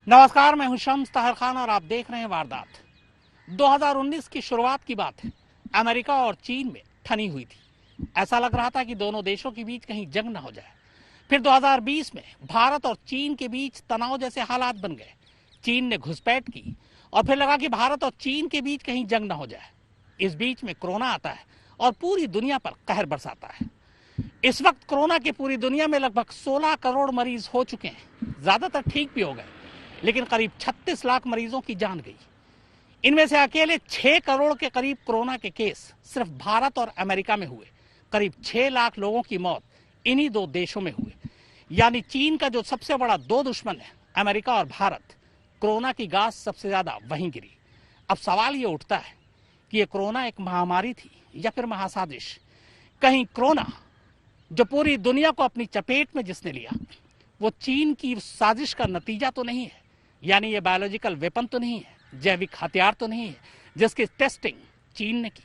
नमस्कार, मैं हूं शम्स तहर खान और आप देख रहे हैं वारदात। 2019 की शुरुआत की बात है। अमेरिका और चीन में ठनी हुई थी। ऐसा लग रहा था कि दोनों देशों के बीच कहीं जंग न हो जाए। फिर 2020 में भारत और चीन के बीच तनाव जैसे हालात बन गए। चीन ने घुसपैठ की और फिर लगा कि भारत और चीन के बीच कहीं जंग न हो जाए। इस बीच में कोरोना आता है और पूरी दुनिया पर कहर बरसाता है। इस वक्त कोरोना के पूरी दुनिया में लगभग 16 करोड़ मरीज हो चुके हैं। ज्यादातर ठीक भी हो गए, लेकिन करीब 36 लाख मरीजों की जान गई। इनमें से अकेले 6 करोड़ के करीब कोरोना के केस सिर्फ भारत और अमेरिका में हुए। करीब 6 लाख लोगों की मौत इन्हीं दो देशों में हुए। यानी चीन का जो सबसे बड़ा दो दुश्मन है, अमेरिका और भारत, कोरोना की गाज सबसे ज्यादा वहीं गिरी। अब सवाल ये उठता है कि ये कोरोना एक महामारी थी या फिर महासाजिश। कहीं कोरोना जो पूरी दुनिया को अपनी चपेट में जिसने लिया, वो चीन की साजिश का नतीजा तो नहीं है? यानी ये बायोलॉजिकल वेपन तो नहीं है, जैविक हथियार तो नहीं है जिसकी टेस्टिंग चीन ने की?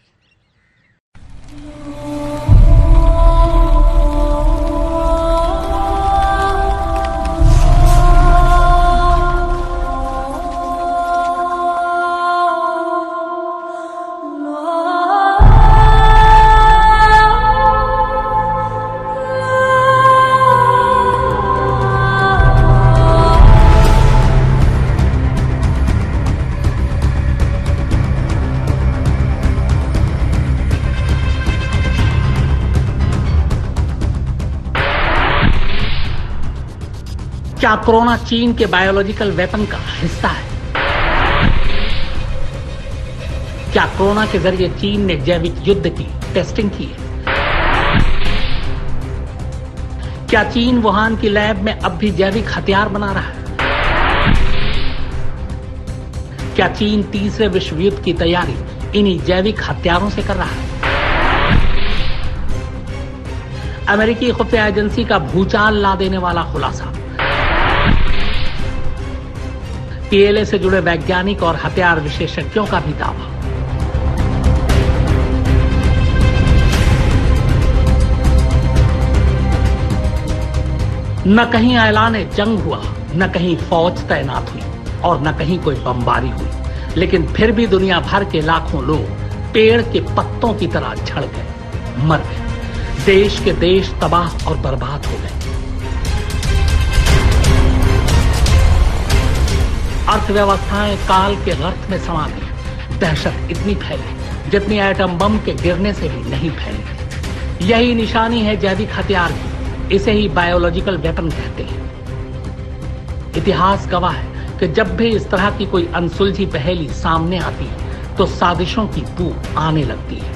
क्या कोरोना चीन के बायोलॉजिकल वेपन का हिस्सा है? क्या कोरोना के जरिए चीन ने जैविक युद्ध की टेस्टिंग की है? क्या चीन वुहान की लैब में अब भी जैविक हथियार बना रहा है? क्या चीन तीसरे विश्व युद्ध की तैयारी इन्हीं जैविक हथियारों से कर रहा है? अमेरिकी खुफिया एजेंसी का भूचाल ला देने वाला खुलासा, पीएलए से जुड़े वैज्ञानिक और हथियार विशेषज्ञों का भी दावा। न कहीं ऐलान जंग हुआ, न कहीं फौज तैनात हुई और न कहीं कोई बमबारी हुई, लेकिन फिर भी दुनिया भर के लाखों लोग पेड़ के पत्तों की तरह झड़ गए, मर गए। देश के देश तबाह और बर्बाद हो गए। अर्थव्यवस्थाएं काल के गर्त में समा गई। दहशत इतनी फैली जितनी एटम बम के गिरने से भी नहीं फैली। यही निशानी है जैविक हथियार की। इसे ही बायोलॉजिकल वेपन कहते हैं। इतिहास गवाह है कि जब भी इस तरह की कोई अनसुलझी पहेली सामने आती है तो साजिशों की बू आने लगती है।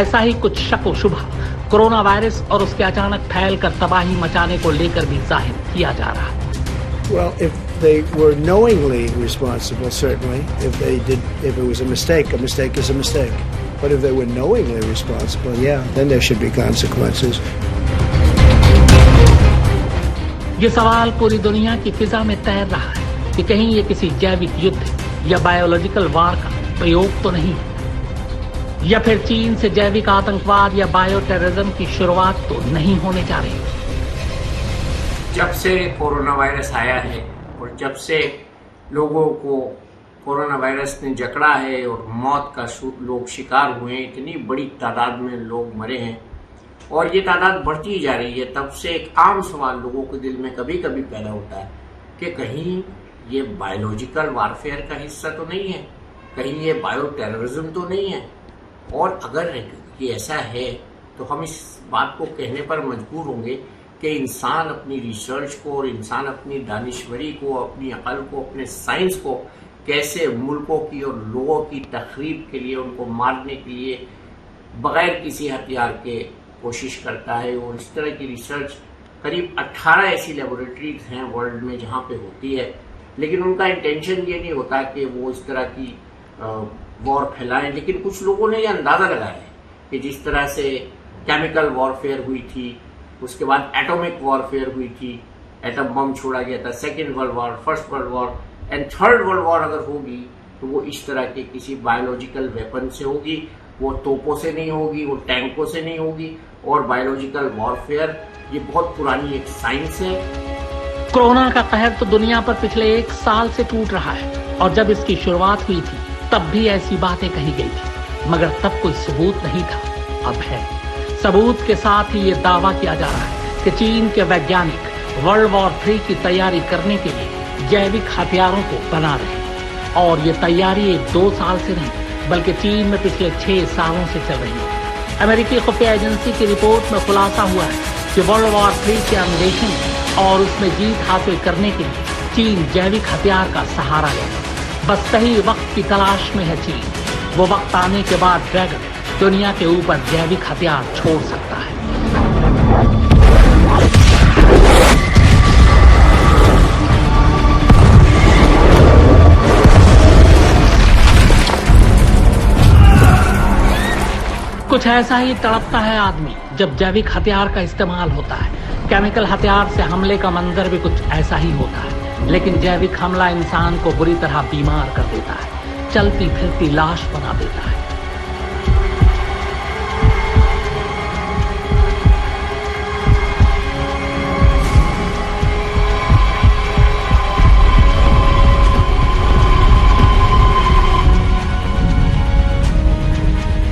ऐसा ही कुछ शक व शुबा कोरोना वायरस और उसके अचानक फैलकर तबाही मचाने को लेकर भी जाहिर किया जा रहा है। Well, if they were knowingly responsible, certainly. If it was a mistake is a mistake. But if they were knowingly responsible, yeah, then there should be consequences. ये सवाल पूरी दुनिया की फिजा में तैर रहा है कि कहीं ये किसी जैविक युद्ध या बायोलॉजिकल वार का प्रयोग तो नहीं है, या फिर चीन से जैविक आतंकवाद या बायो टेररिज्म की शुरुआत तो नहीं होने जा रही। जब से कोरोना वायरस आया है और जब से लोगों को कोरोना वायरस ने जकड़ा है और मौत का लोग शिकार हुए हैं, इतनी बड़ी तादाद में लोग मरे हैं और ये तादाद बढ़ती जा रही है, तब से एक आम सवाल लोगों के दिल में कभी कभी पैदा होता है कि कहीं ये बायोलॉजिकल वारफेयर का हिस्सा तो नहीं है, कहीं ये बायो टेररिज्म तो नहीं है। और अगर ये ऐसा है तो हम इस बात को कहने पर मजबूर होंगे कि इंसान अपनी रिसर्च को और इंसान अपनी दानिश्वरी को, अपनी अकल को, अपने साइंस को कैसे मुल्कों की और लोगों की तखरीब के लिए, उनको मारने के लिए बगैर किसी हथियार के कोशिश करता है। और इस तरह की रिसर्च करीब 18 ऐसी लेबोरेटरीज हैं वर्ल्ड में जहाँ पे होती है, लेकिन उनका इंटेंशन ये नहीं होता कि वो इस तरह की वॉर फैलाएं। लेकिन कुछ लोगों ने ये अंदाजा लगाया है कि जिस तरह से केमिकल वॉरफेयर हुई थी, उसके बाद एटॉमिक वॉरफेयर हुई थी, एटम बम छोड़ा गया था, second world war, first world war and third world war अगर होगी तो वो इस तरह के किसी बायोलॉजिकल वेपन से होगी, वो तोपों से नहीं होगी, वो टैंकों से नहीं होगी। और बायोलॉजिकल वॉरफेयर ये बहुत पुरानी एक साइंस है। कोरोना का कहर तो दुनिया पर पिछले 1 साल से टूट रहा है और जब इसकी शुरुआत हुई थी तब भी ऐसी बातें कही गई थी, मगर तब कोई सबूत नहीं था। अब है। सबूत के साथ ही ये दावा किया जा रहा है कि चीन के वैज्ञानिक वर्ल्ड वॉर 3 की तैयारी करने के लिए जैविक हथियारों को बना रहे हैं और ये तैयारी 1-2 साल से नहीं बल्कि चीन में पिछले 6 सालों से चल रही है। अमेरिकी खुफिया एजेंसी की रिपोर्ट में खुलासा हुआ है कि वर्ल्ड वॉर 3 के अन्वेषण और उसमें जीत हासिल करने के लिए चीन जैविक हथियार का सहारा लेगा। बस सही वक्त की तलाश में है चीन। वो वक्त आने के बाद ड्रैगन दुनिया के ऊपर जैविक हथियार छोड़ सकता है। कुछ ऐसा ही तड़पता है आदमी जब जैविक हथियार का इस्तेमाल होता है। केमिकल हथियार से हमले का मंजर भी कुछ ऐसा ही होता है, लेकिन जैविक हमला इंसान को बुरी तरह बीमार कर देता है, चलती फिरती लाश बना देता है।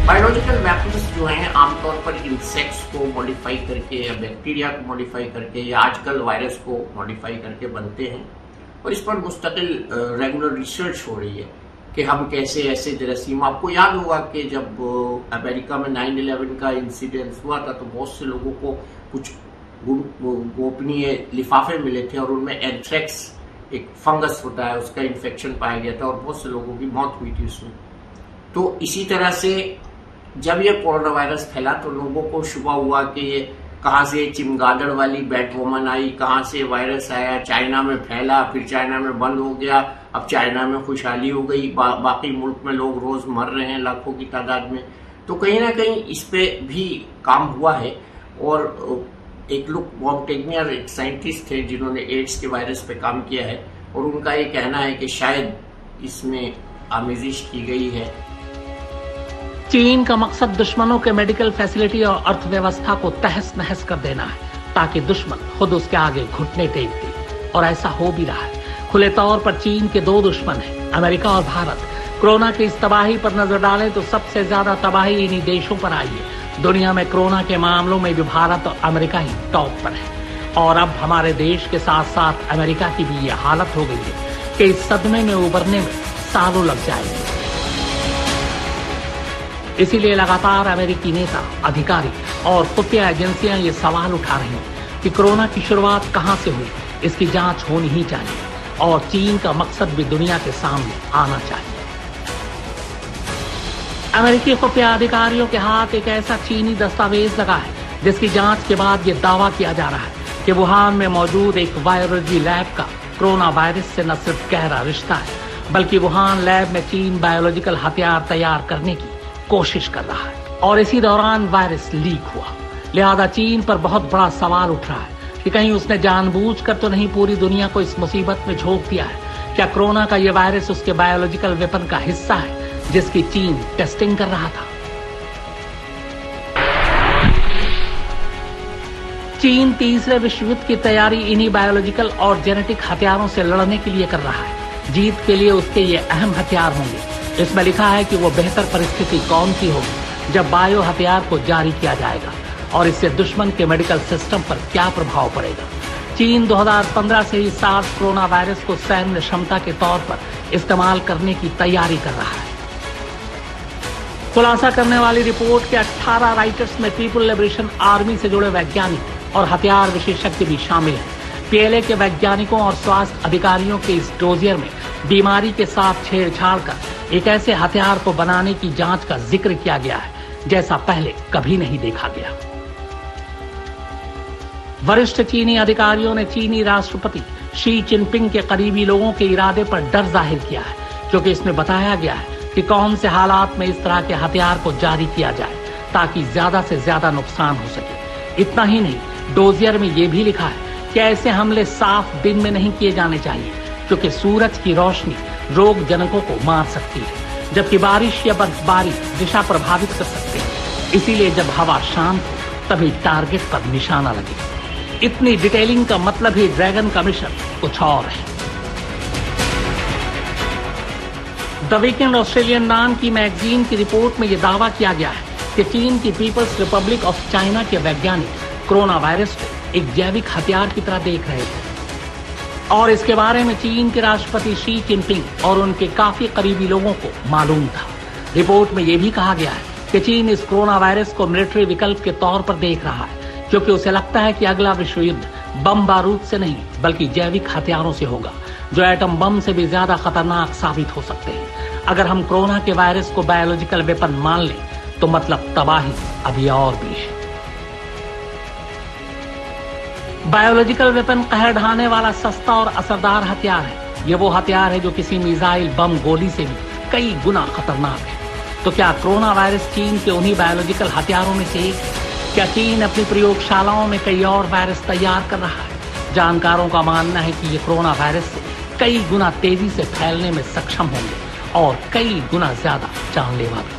बायोलॉजिकल वेपन्स जो हैं आमतौर पर इंसेक्ट्स को मॉडिफाई करके या बैक्टीरिया को मॉडिफाई करके या आजकल वायरस को मॉडिफाई करके बनते हैं और इस पर मुस्तकिल रेगुलर रिसर्च हो रही है कि हम कैसे ऐसे जरासीम। आपको याद होगा कि जब अमेरिका में 9/11 का इंसिडेंस हुआ था तो बहुत से लोगों को कुछ गोपनीय लिफाफे मिले थे और उनमें एंथ्रेक्स एक फंगस होता है उसका इन्फेक्शन पाया गया था और बहुत से लोगों की मौत हुई थी उसमें। तो इसी तरह से जब ये कोरोना वायरस फैला तो लोगों को शुबा हुआ कि ये कहाँ से चिमगादड़ वाली बैट वोमन आई, कहाँ से वायरस आया, चाइना में फैला, फिर चाइना में बंद हो गया, अब चाइना में खुशहाली हो गई, बाकी मुल्क में लोग रोज मर रहे हैं लाखों की तादाद में। तो कहीं ना कहीं इस पे भी काम हुआ है और एक लोग मॉन्टेग्नियर एक साइंटिस्ट थे जिन्होंने एड्स के वायरस पे काम किया है और उनका ये कहना है कि शायद इसमें आमेजिश की गई है। चीन का मकसद दुश्मनों के मेडिकल फैसिलिटी और अर्थव्यवस्था को तहस नहस कर देना है ताकि दुश्मन खुद उसके आगे घुटने टेक दे, और ऐसा हो भी रहा है। खुले तौर पर चीन के 2 दुश्मन हैं, अमेरिका और भारत। कोरोना की इस तबाही पर नजर डालें तो सबसे ज्यादा तबाही इन्हीं देशों पर आई है। दुनिया में कोरोना के मामलों में भी भारत और अमेरिका ही टॉप पर है और अब हमारे देश के साथ साथ अमेरिका की भी ये हालत हो गई है कि इस सदमे में उबरने में सालों लग जाएंगे। इसीलिए लगातार अमेरिकी नेता, अधिकारी और खुफिया एजेंसियां ये सवाल उठा रही हैं कि कोरोना की शुरुआत कहां से हुई, इसकी जांच होनी ही चाहिए और चीन का मकसद भी दुनिया के सामने आना चाहिए। अमेरिकी खुफिया अधिकारियों के हाथ एक ऐसा चीनी दस्तावेज लगा है जिसकी जांच के बाद ये दावा किया जा रहा है कि वुहान में मौजूद एक वायरोलॉजी लैब का कोरोना वायरस से न सिर्फ गहरा रिश्ता है बल्कि वुहान लैब में चीन बायोलॉजिकल हथियार तैयार करने की कोशिश कर रहा है और इसी दौरान वायरस लीक हुआ। लिहाजा चीन पर बहुत बड़ा सवाल उठ रहा है कि कहीं उसने जानबूझकर तो नहीं पूरी दुनिया को इस मुसीबत में झोंक दिया है। क्या कोरोना का यह वायरस उसके बायोलॉजिकल वेपन का हिस्सा है जिसकी चीन टेस्टिंग कर रहा था? चीन तीसरे विश्व युद्ध की तैयारी इन्हीं बायोलॉजिकल और जेनेटिक हथियारों से लड़ने के लिए कर रहा है। जीत के लिए उसके ये अहम हथियार होंगे। इसमें लिखा है कि वो बेहतर परिस्थिति कौन सी होगी जब बायो हथियार को जारी किया जाएगा और इससे दुश्मन के मेडिकल सिस्टम पर क्या प्रभाव पड़ेगा। चीन 2015 से ही सार्स कोरोना वायरस को सैन्य क्षमता के तौर पर इस्तेमाल करने की तैयारी कर रहा है। खुलासा करने वाली रिपोर्ट के 18 राइटर्स में पीपुल लिबरेशन आर्मी से जुड़े वैज्ञानिक और हथियार विशेषज्ञ भी शामिल हैं। पीएलए के वैज्ञानिकों और स्वास्थ्य अधिकारियों के इस डोजियर में बीमारी के साथ छेड़छाड़ कर एक ऐसे हथियार को बनाने की जांच का जिक्र किया गया है जैसा पहले कभी नहीं देखा गया। वरिष्ठ चीनी अधिकारियों ने चीनी राष्ट्रपति शी जिनपिंग के करीबी लोगों के इरादे पर डर जाहिर किया है क्योंकि इसमें बताया गया है कि कौन से हालात में इस तरह के हथियार को जारी किया जाए ताकि ज्यादा से ज्यादा नुकसान हो सके। इतना ही नहीं, डोजियर में यह भी लिखा है कि ऐसे हमले साफ दिन में नहीं किए जाने चाहिए क्योंकि सूरज की रोशनी रोग जनकों को मार सकती है जबकि बारिश या बर्फबारी दिशा प्रभावित कर सकते हैं। इसीलिए जब हवा शांत हो तभी टारगेट पर निशाना लगे। इतनी डिटेलिंग का मतलब ही ड्रैगन का मिशन कुछ और है। द वीकेंड ऑस्ट्रेलियन नाम की मैगजीन की रिपोर्ट में यह दावा किया गया है कि चीन की पीपल्स रिपब्लिक ऑफ चाइना के वैज्ञानिक कोरोना वायरस को एक जैविक हथियार की तरह देख रहे थे और इसके बारे में चीन के राष्ट्रपति शी जिनपिंग और उनके काफी करीबी लोगों को मालूम था। रिपोर्ट में यह भी कहा गया है कि चीन इस कोरोना वायरस को मिलिट्री विकल्प के तौर पर देख रहा है, क्योंकि उसे लगता है कि अगला विश्व युद्ध बम बारूद से नहीं बल्कि जैविक हथियारों से होगा, जो एटम बम से भी ज्यादा खतरनाक साबित हो सकते हैं। अगर हम कोरोना के वायरस को बायोलॉजिकल वेपन मान लें तो मतलब तबाही अभी और भी है। बायोलॉजिकल वेपन कहर ढाने वाला सस्ता और असरदार हथियार है। ये वो हथियार है जो किसी मिसाइल, बम, गोली से भी कई गुना खतरनाक है। तो क्या कोरोना वायरस चीन के उन्हीं बायोलॉजिकल हथियारों में से एक है? क्या चीन अपनी प्रयोगशालाओं में कई और वायरस तैयार कर रहा है? जानकारों का मानना है कि ये कोरोना वायरस से कई गुना तेजी से फैलने में सक्षम होंगे और कई गुना ज्यादा जानलेवा भी।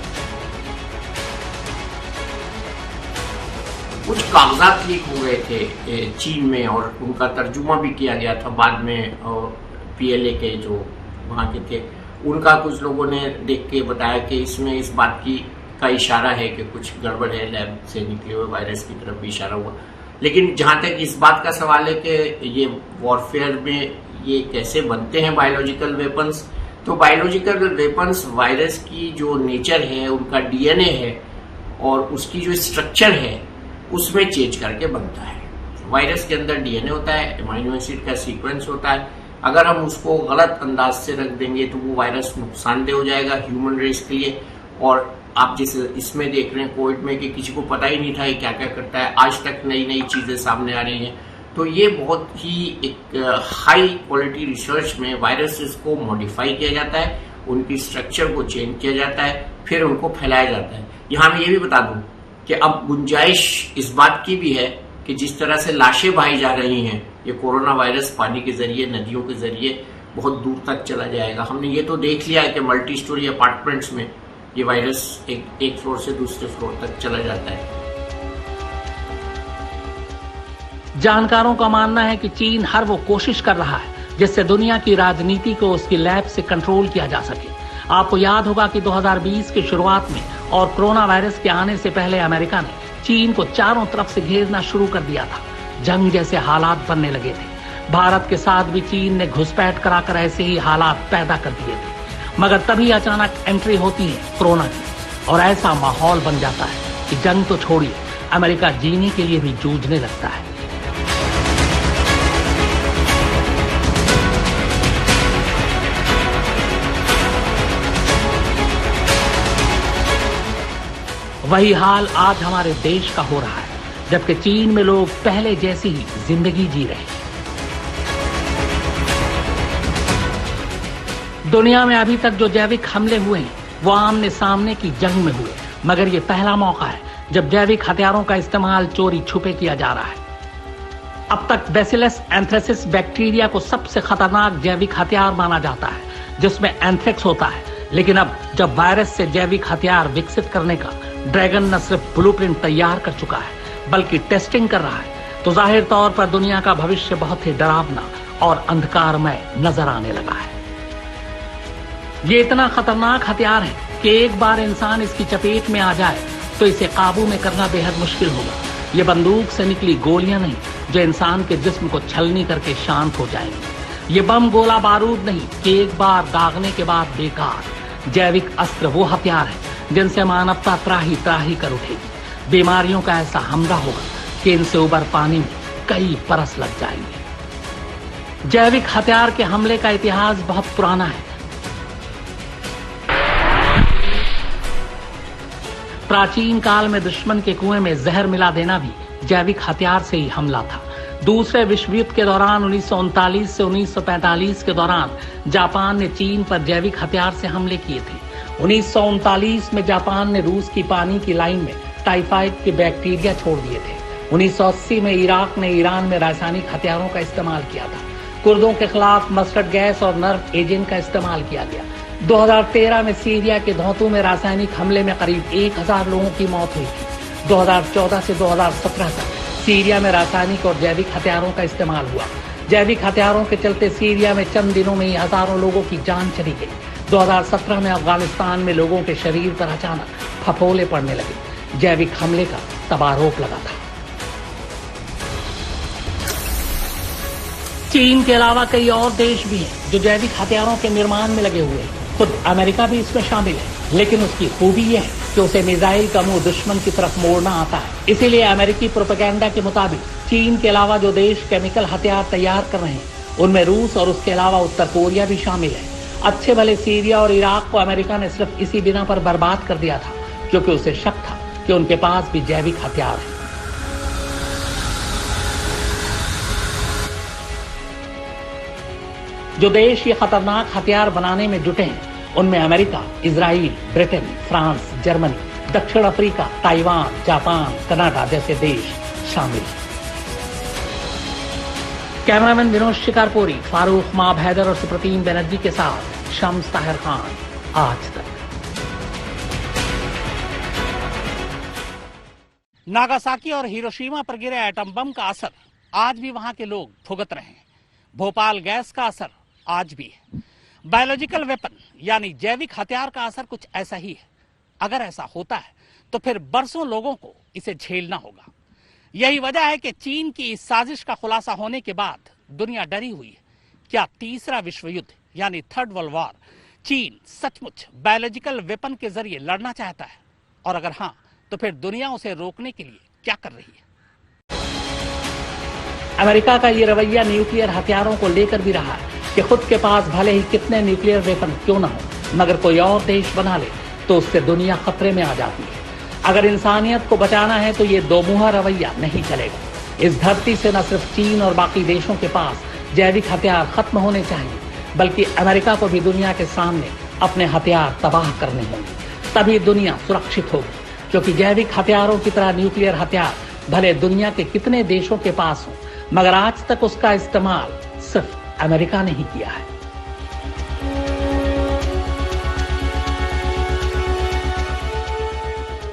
कुछ कागजात लीक हो गए थे चीन में और उनका तर्जुमा भी किया गया था बाद में। पीएलए के जो वहाँ के थे उनका कुछ लोगों ने देख के बताया कि इसमें इस बात का इशारा है कि कुछ गड़बड़ है, लैब से निकले हुए वायरस की तरफ भी इशारा हुआ। लेकिन जहां तक इस बात का सवाल है कि ये वॉरफेयर में ये कैसे बनते हैं बायोलॉजिकल वेपन्स, तो बायोलॉजिकल वेपन्स वायरस की जो नेचर है, उनका डीएनए है और उसकी जो स्ट्रक्चर है उसमें चेंज करके बनता है। वायरस के अंदर डीएनए होता है, एमाइनो एसिड का सीक्वेंस होता है। अगर हम उसको गलत अंदाज से रख देंगे तो वो वायरस नुकसानदेह हो जाएगा ह्यूमन रेस के लिए। और आप जैसे इसमें देख रहे हैं कोविड में कि किसी को पता ही नहीं था ये क्या क्या करता है, आज तक नई नई चीजें सामने आ रही हैं। तो ये बहुत ही एक हाई क्वालिटी रिसर्च में वायरसेस को मॉडिफाई किया जाता है, उनकी स्ट्रक्चर को चेंज किया जाता है, फिर उनको फैलाया जाता है। यहाँ मैं ये भी बता दूं कि अब गुंजाइश इस बात की भी है कि जिस तरह से लाशें बहाई जा रही हैं, ये कोरोना वायरस पानी के जरिए, नदियों के जरिए बहुत दूर तक चला जाएगा। हमने ये तो देख लिया है कि मल्टी स्टोरी अपार्टमेंट्स में ये वायरस एक फ्लोर से दूसरे फ्लोर तक चला जाता है। जानकारों का मानना है कि चीन हर वो कोशिश कर रहा है जिससे दुनिया की राजनीति को उसकी लैब से कंट्रोल किया जा सके। आपको याद होगा कि 2020 की शुरुआत में और कोरोना वायरस के आने से पहले अमेरिका ने चीन को चारों तरफ से घेरना शुरू कर दिया था। जंग जैसे हालात बनने लगे थे। भारत के साथ भी चीन ने घुसपैठ कराकर ऐसे ही हालात पैदा कर दिए थे। मगर तभी अचानक एंट्री होती है कोरोना की और ऐसा माहौल बन जाता है कि जंग तो छोड़िए, अमेरिका जीने के लिए भी जूझने लगता है। वही हाल आज हमारे देश का हो रहा है, जबकि चीन में लोग पहले जैसी ही जिंदगी जी रहे हैं। दुनिया में अभी तक जो जैविक हमले हुए हैं वो आमने सामने की जंग में हुए, मगर ये पहला मौका है जब जैविक हथियारों का इस्तेमाल चोरी छुपे किया जा रहा है। अब तक बैसिलस एंथ्रेसिस बैक्टीरिया को सबसे खतरनाक जैविक हथियार माना जाता है, जिसमें एंथ्रेक्स होता है। लेकिन अब जब वायरस से जैविक हथियार विकसित करने का ड्रैगन न सिर्फ ब्लूप्रिंट तैयार कर चुका है बल्कि टेस्टिंग कर रहा है, तो जाहिर तौर पर दुनिया का भविष्य बहुत ही डरावना और अंधकारमय नजर आने लगा है। ये इतना खतरनाक हथियार है कि एक बार इंसान इसकी चपेट में आ जाए तो इसे काबू में करना बेहद मुश्किल होगा। ये बंदूक से निकली गोलियां नहीं जो इंसान के जिस्म को छलनी करके शांत हो जाएंगी। ये बम, गोला बारूद नहीं कि एक बार दागने के बाद बेकार। जैविक अस्त्र वो हथियार है जिनसे मानवता त्राही त्राही कर उठेगी। बीमारियों का ऐसा हमला होगा कि इनसे उबर पानी में कई बरस लग जाएंगे। जैविक हथियार के हमले का इतिहास बहुत पुराना है। प्राचीन काल में दुश्मन के कुएं में जहर मिला देना भी जैविक हथियार से ही हमला था। दूसरे विश्व युद्ध के दौरान 1939 से 1945 के दौरान जापान ने चीन पर जैविक हथियार से हमले किए थे। 1939 में जापान ने रूस की पानी की लाइन में टाइफाइड के बैक्टीरिया छोड़ दिए थे। 1980 में इराक ने ईरान में रासायनिक हथियारों का इस्तेमाल किया था। कुर्दों के खिलाफ मस्टर्ड गैस और नर्व एजेंट का इस्तेमाल किया गया। 2013 में सीरिया के धौतु में रासायनिक हमले में करीब 1000 लोगों की मौत हुई थी। 2014 से 2017 तक सीरिया में रासायनिक और जैविक हथियारों का इस्तेमाल हुआ। जैविक हथियारों के चलते सीरिया में चंद दिनों में ही हजारों लोगों की जान चली गई। 2017 में अफगानिस्तान में लोगों के शरीर पर अचानक फफोले पड़ने लगे। जैविक हमले का तब आरोप लगा था। चीन के अलावा कई और देश भी हैं जो जैविक हथियारों के निर्माण में लगे हुए हैं। खुद अमेरिका भी इसमें शामिल है, लेकिन उसकी खूबी यह है कि उसे मिसाइल का मुंह दुश्मन की तरफ मोड़ना आता है। इसीलिए अमेरिकी प्रोपेगेंडा के मुताबिक चीन के अलावा जो देश केमिकल हथियार तैयार कर रहे हैं उनमें रूस और उसके अलावा उत्तर कोरिया भी शामिल है। अच्छे भले सीरिया और इराक को अमेरिका ने सिर्फ इसी बिना पर बर्बाद कर दिया था क्योंकि उसे शक था कि उनके पास भी जैविक हथियार है। जो देश ये खतरनाक हथियार बनाने में जुटे हैं उनमें America, Israel, Britain, France, Germany, दक्षिण अफ्रीका, ताइवान, जापान, कनाडा जैसे देश शामिल हैं। कैमरामैन विनोद शिकारपुरी, फारूक माब हैदर और सुप्रतीम बनर्जी के साथ शम्स ताहिर खान, आज तक। नागासाकी और हिरोशिमा पर गिरे एटम बम का असर आज भी वहां के लोग भुगत रहे हैं। भोपाल गैस का असर आज भी है। बायोलॉजिकल वेपन यानी जैविक हथियार का असर कुछ ऐसा ही है। अगर ऐसा होता है तो फिर बरसों लोगों को इसे झेलना होगा। यही वजह है कि चीन की इस साजिश का खुलासा होने के बाद दुनिया डरी हुई है। क्या तीसरा विश्व युद्ध यानी थर्ड वर्ल्ड वॉर चीन सचमुच बायोलॉजिकल वेपन के जरिए लड़ना चाहता है? और अगर हाँ, तो फिर दुनिया उसे रोकने के लिए क्या कर रही है? अमेरिका का ये रवैया न्यूक्लियर हथियारों को लेकर भी रहा है कि खुद के पास भले ही कितने न्यूक्लियर वेपन क्यों ना हो, मगर कोई और देश बना ले तो उससे दुनिया खतरे में आ जाती है। अगर इंसानियत को बचाना है तो ये दो मुहा रवैया नहीं चलेगा। इस धरती से न सिर्फ चीन और बाकी देशों के पास जैविक हथियार खत्म होने चाहिए, बल्कि अमेरिका को भी दुनिया के सामने अपने हथियार तबाह करने होंगे। तभी दुनिया सुरक्षित होगी, क्योंकि जैविक हथियारों की तरह न्यूक्लियर हथियार भले दुनिया के कितने देशों के पास हो, मगर आज तक उसका इस्तेमाल सिर्फ अमेरिका ने ही किया है।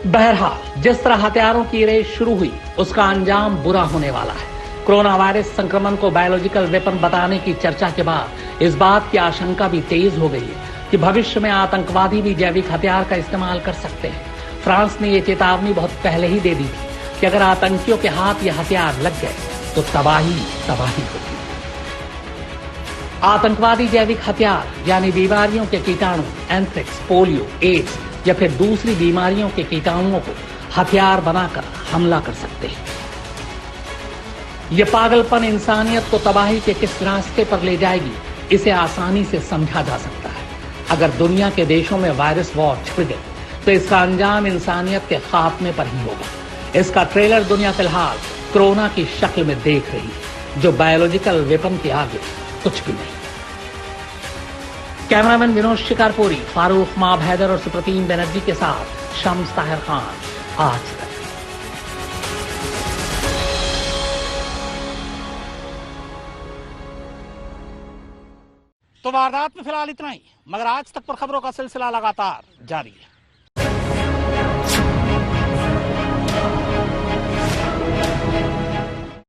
बहरहाल, जिस तरह हथियारों की रेस शुरू हुई उसका अंजाम बुरा होने वाला है। कोरोना वायरस संक्रमण को बायोलॉजिकल वेपन बताने की चर्चा के बाद इस बात की आशंका भी तेज हो गई है कि भविष्य में आतंकवादी भी जैविक हथियार का इस्तेमाल कर सकते हैं। फ्रांस ने यह चेतावनी बहुत पहले ही दे दी थी कि अगर आतंकियों के हाथ ये हथियार लग गए तो तबाही होगी। आतंकवादी जैविक हथियार यानी बीमारियों के कीटाणु, एंथ्रेक्स, पोलियो, एड्स या फिर दूसरी बीमारियों के कीटाणुओं को हथियार बनाकर हमला कर सकते हैं। यह पागलपन इंसानियत को तबाही के किस रास्ते पर ले जाएगी, इसे आसानी से समझा जा सकता है। अगर दुनिया के देशों में वायरस वॉर छिड़ गए तो इसका अंजाम इंसानियत के खात्मे पर ही होगा। इसका ट्रेलर दुनिया फिलहाल कोरोना की शक्ल में देख रही है, जो बायोलॉजिकल वेपन के आगे कुछ भी नहीं। कैमरामैन विनोद शिकारपुरी, फारूक माब हैदर और सुप्रतीम बनर्जी के साथ शम्स ताहिर खान, आज तक। तो वारदात में फिलहाल इतना ही, मगर आज तक पर खबरों का सिलसिला लगातार जारी है।